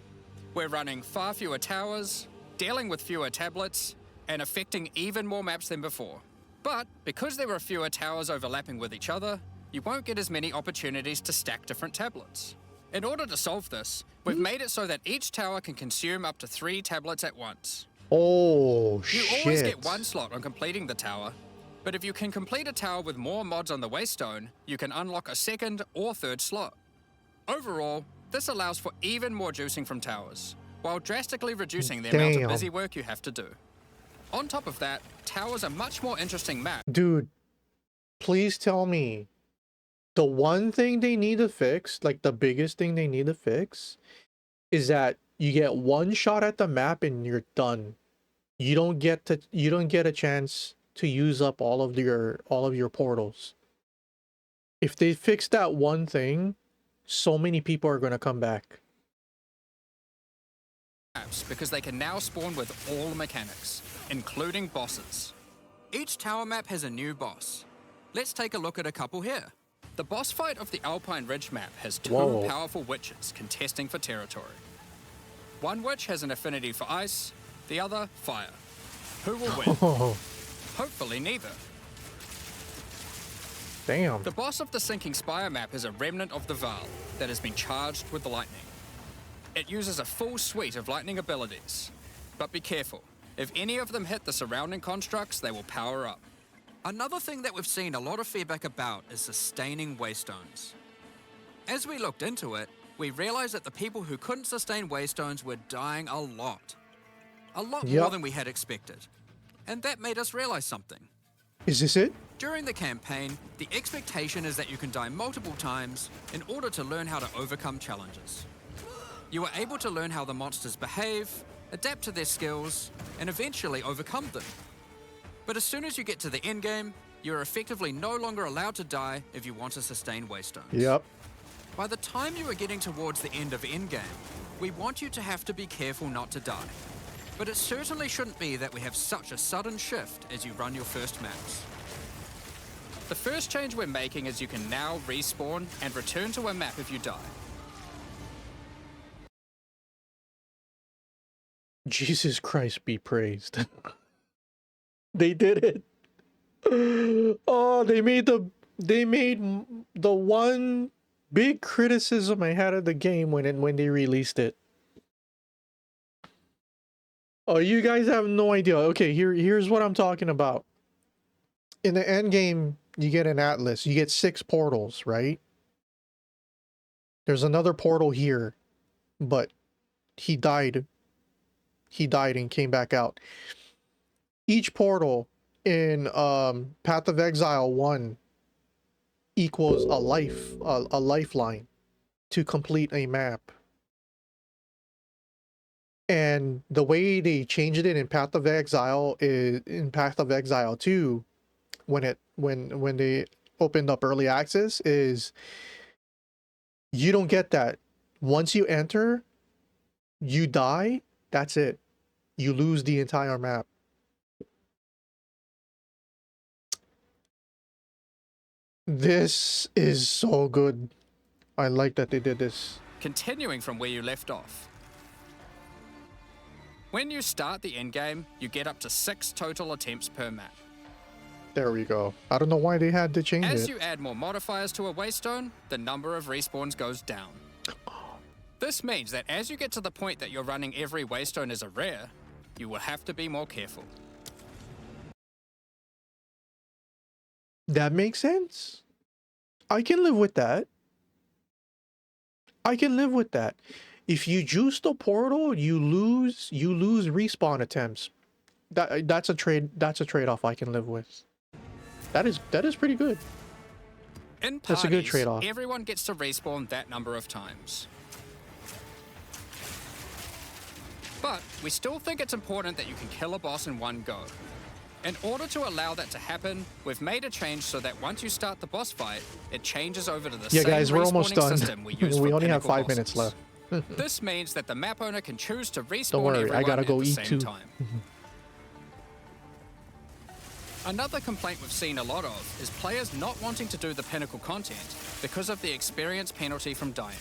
we're running far fewer towers, dealing with fewer tablets, and affecting even more maps than before. But because there are fewer towers overlapping with each other, you won't get as many opportunities to stack different tablets. In order to solve this, we've made it so that each tower can consume up to 3 tablets at once. Oh You shit. always get 1 slot on completing the tower, but if you can complete a tower with more mods on the waystone, you can unlock a 2nd or 3rd slot. Overall, this allows for even more juicing from towers, while drastically reducing the amount Damn. of busy work you have to do. On top of that, towers are much more interesting maps. Dude, please tell me the one thing they need to fix, like the biggest thing they need to fix, is that you get one shot at the map and you're done. You don't get a chance to use up all of your portals. If they fix that one thing, so many people are going to come back. Maps because they can now spawn with all mechanics, including bosses. Each tower map has a new boss. Let's take a look at a couple here. The boss fight of the Alpine Ridge map has two Whoa. powerful witches contesting for territory. One witch has an affinity for ice, the other fire. Who will win? Oh, Hopefully neither. damn. The boss of the Sinking Spire map is a remnant of the Val that has been charged with lightning. It uses a full suite of lightning abilities. But be careful. If any of them hit the surrounding constructs, they will power up. Another thing that we've seen a lot of feedback about is sustaining waystones. As we looked into it, we realized that the people who couldn't sustain waystones were dying a lot. A lot Yep. more than we had expected. And that made us realize something. Is this it? During the campaign, the expectation is that you can die multiple times in order to learn how to overcome challenges. You are able to learn how the monsters behave, adapt to their skills, and eventually overcome them. But as soon as you get to the end game, you are effectively no longer allowed to die if you want to sustain waystones. Yep. By the time you are getting towards the end of endgame, we want you to have to be careful not to die. But it certainly shouldn't be that we have such a sudden shift as you run your first maps. The first change we're making is you can now respawn and return to a map if you die. Jesus Christ be praised. They did it. Oh, they made the one big criticism I had of the game when they released it. Oh, you guys have no idea. Okay, here's what I'm talking about. In the end game, you get an atlas. You get 6 portals, right? There's another portal here, but he died. He died and came back out. Each portal in Path of Exile 1 equals a lifeline to complete a map. And the way they changed it in Path of Exile is in Path of Exile 2, when they opened up early access, is you don't get that. Once you enter, you die, that's it. You lose the entire map. This is so good. I like that they did this. Continuing from where you left off. When you start the endgame, you get up to 6 total attempts per map. There we go. I don't know why they had to change As it. you add more modifiers to a waystone, the number of respawns goes down. This means that as you get to the point that you're running every waystone as a rare, you will have to be more careful. That makes sense. I can live with that. I can live with that. If you juice the portal, you lose respawn attempts. That's a trade-off I can live with. That is pretty good. In parties, That's a good trade-off. everyone gets to respawn that number of times. But we still think it's important that you can kill a boss in one go. In order to allow that to happen, we've made a change so that once you start the boss fight, it changes over to the Yeah, same guys, we're almost respawning done. system we use We for only have pinnacle 5 minutes bosses. left. This means that the map owner can choose to respawn Don't worry, I everyone gotta go at the eat same too. time. Another complaint we've seen a lot of is players not wanting to do the pinnacle content because of the experience penalty from dying.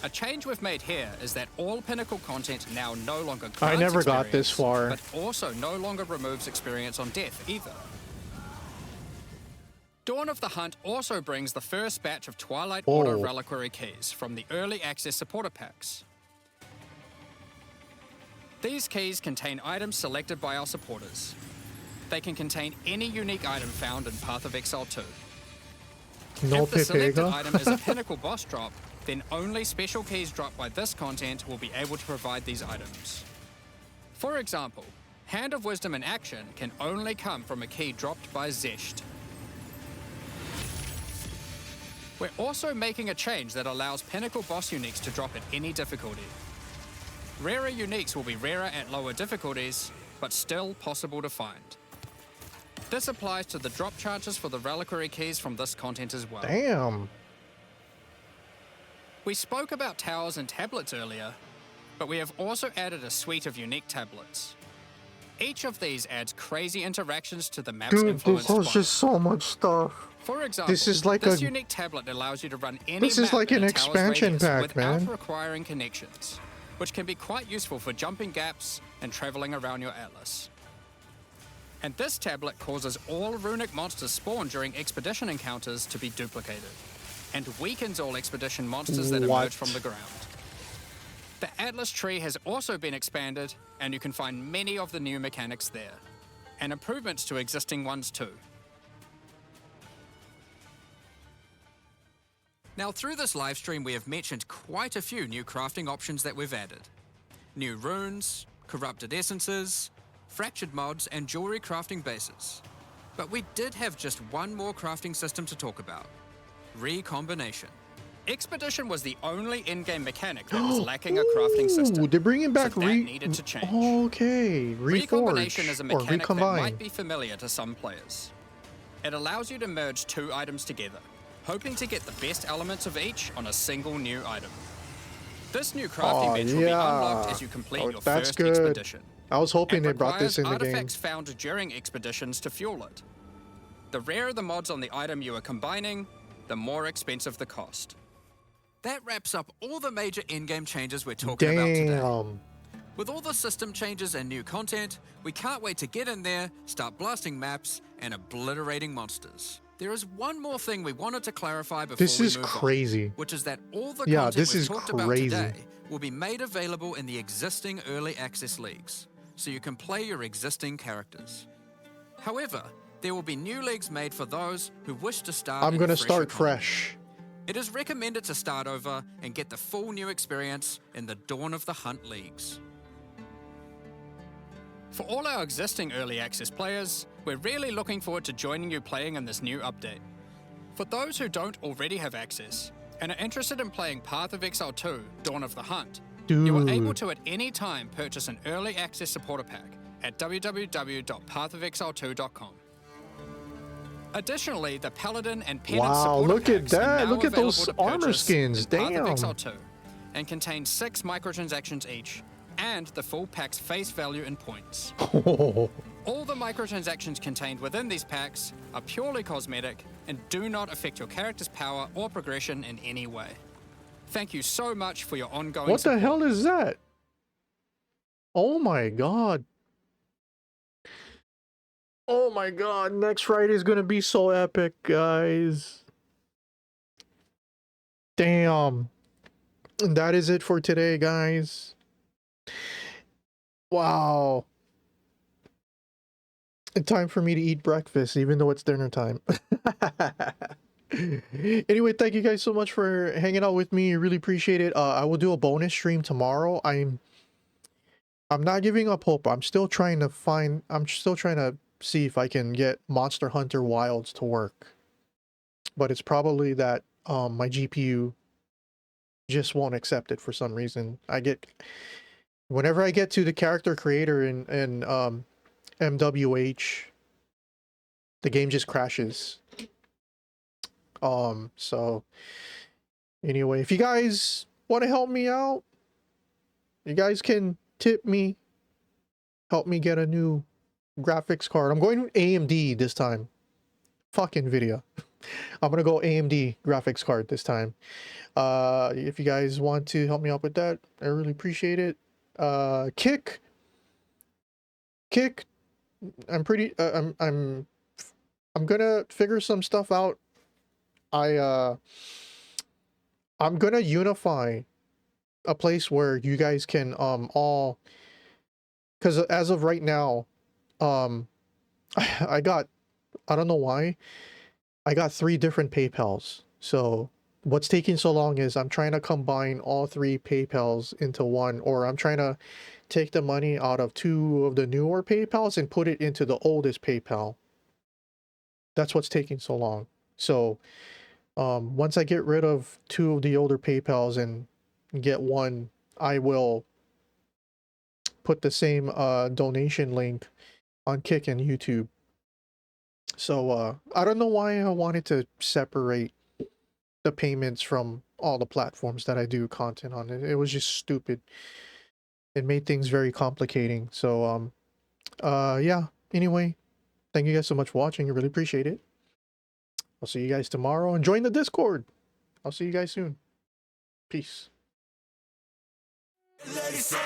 A change we've made here is that all pinnacle content now no longer grants I never got this experience, far. but also no longer removes experience on death either. Dawn of the Hunt also brings the first batch of Twilight Order Oh. reliquary keys from the early access supporter packs. These keys contain items selected by our supporters. They can contain any unique item found in Path of Exile 2. No If the selected Pepega. item is a pinnacle boss drop, then only special keys dropped by this content will be able to provide these items. For example, Hand of Wisdom in action can only come from a key dropped by Zesht. We're also making a change that allows pinnacle boss uniques to drop at any difficulty. Rarer uniques will be rarer at lower difficulties, but still possible to find. This applies to the drop charges for the reliquary keys from this content as well. Damn. We spoke about towers and tablets earlier, but we have also added a suite of unique tablets. Each of these adds crazy interactions to the map's Dude, influenced this has by. just so much stuff. For example, This is like this a- unique tablet allows you to run any This is map like in an a tower's expansion radius pack, without man. requiring connections, which can be quite useful for jumping gaps and traveling around your atlas. And this tablet causes all runic monsters spawned during expedition encounters to be duplicated, and weakens all expedition monsters that What? emerge from the ground. The Atlas tree has also been expanded, and you can find many of the new mechanics there, and improvements to existing ones too. Now, through this live stream, we have mentioned quite a few new crafting options that we've added. New runes, corrupted essences, fractured mods, and jewelry crafting bases. But we did have just one more crafting system to talk about: recombination. Expedition was the only in-game mechanic that was lacking a crafting system. Ooh, they're bringing back so that needed to change. Okay, Recombination reforge is a or mechanic that recombine. might be familiar to some players. It allows you to merge two items together, hoping to get the best elements of each on a single new item. This new crafting bench will be unlocked as you complete your that's first good. expedition. I was hoping and they brought this in requires the game. artifacts found during expeditions to fuel it. The rarer the mods on the item you are combining, the more expensive the cost. That wraps up all the major in-game changes we're talking about today. Damn. With all the system changes and new content, we can't wait to get in there, start blasting maps, and obliterating monsters. There is one more thing we wanted to clarify before This we is move crazy. on, which is that all the Yeah, content this we've is talked about crazy. today will be made available in the existing early access leagues, so you can play your existing characters. However, there will be new leagues made for those who wish to start I'm in gonna a fresh start economy. fresh. It is recommended to start over and get the full new experience in the Dawn of the Hunt leagues. For all our existing early access players, we're really looking forward to joining you playing in this new update. For those who don't already have access and are interested in playing Path of Exile 2, Dawn of the Hunt, you are able Dude. to at any time purchase an early access supporter pack at www.pathofexile2.com. Additionally, the Paladin and Penance Wow, supporter look at packs are that. now Look at those available to armor purchase skins. in Path of Damn. Exile 2, and contain 6 microtransactions each, and the full pack's face value in points. All the microtransactions contained within these packs are purely cosmetic and do not affect your character's power or progression in any way. Thank you so much for your ongoing What the support. hell is that? Oh my god. Oh my god, next Friday is gonna be so epic, guys. Damn. And that is it for today, guys. Wow. And time for me to eat breakfast, even though it's dinner time. Anyway, thank you guys so much for hanging out with me. Really appreciate it. I will do a bonus stream tomorrow. I'm not giving up hope. I'm still trying to see if I can get Monster Hunter Wilds to work. But it's probably that my GPU just won't accept it for some reason. Whenever I get to the character creator in MWH, the game just crashes. So anyway, if you guys want to help me out, you guys can tip me, help me get a new graphics card. I'm going AMD this time. Fuck NVIDIA. I'm gonna go AMD graphics card this time. If you guys want to help me out with that, I really appreciate it. Kick. I'm gonna figure some stuff out. I'm gonna unify a place where you guys can all, because as of right now, I don't know why, I got 3 different PayPals. So what's taking so long is I'm trying to combine all 3 PayPals into one, or I'm trying to take the money out of 2 of the newer PayPals and put it into the oldest PayPal. That's what's taking so long. So Once I get rid of 2 of the older PayPals and get one, I will put the same donation link on Kick and YouTube. So I don't know why I wanted to separate the payments from all the platforms that I do content on. It was just stupid. It made things very complicating. So yeah. Anyway, thank you guys so much for watching. I really appreciate it. I'll see you guys tomorrow and join the Discord. I'll see you guys soon. Peace. Say